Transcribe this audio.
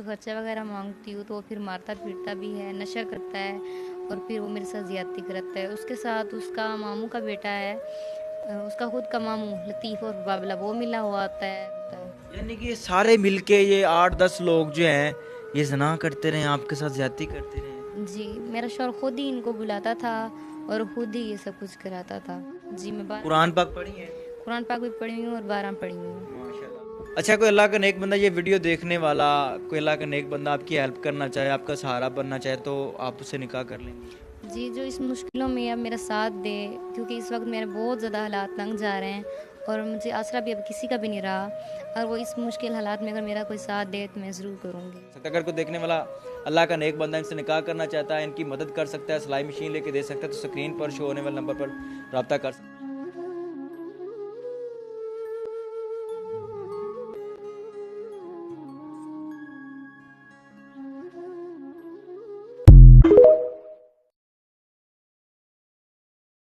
खर्चा वगैरह मांगती हूँ तो फिर मारता पीटता भी है, नशा करता है और फिर वो मेरे साथ ज़्यादती करता है। उसके साथ उसका मामू का बेटा है, उसका खुद का मामू लतीफ़ और बाबला वो मिला हुआ आता है। यानी कि ये सारे मिलके ये 8-10 लोग जो हैं ये ज़िना करते रहे, आपके साथ ज़्यादती करते रहे। जी, मेरा शौहर खुद ही इनको बुलाता था और खुद ही ये सब कुछ कराता था। जी, मैं कुरान पाक पढ़ी है? कुरान पाक भी पढ़ी हूँ और 12 पढ़ी हूँ। माशाल्लाह। अच्छा, कोई अल्लाह का नेक बंदा ये वीडियो देखने वाला, कोई अल्लाह का नेक बंदा आपकी हेल्प करना चाहे, आपका सहारा बनना चाहे तो आप उससे निकाह कर लेंगे? जी, जो इस मुश्किलों में अब मेरा साथ दे, क्योंकि इस वक़्त मेरे बहुत ज़्यादा हालात तंग जा रहे हैं और मुझे आसरा भी अब किसी का भी नहीं रहा। और वो इस मुश्किल हालात में अगर मेरा कोई साथ दे तो मैं ज़रूर करूँगी। अगर कोई देखने वाला अल्लाह का नेक बंदा इनसे निकाह करना चाहता है, इनकी मदद कर सकता है, सिलाई मशीन लेके दे सकता है, तो स्क्रीन पर शो होने वाले नंबर पर रब्ता कर सकता है।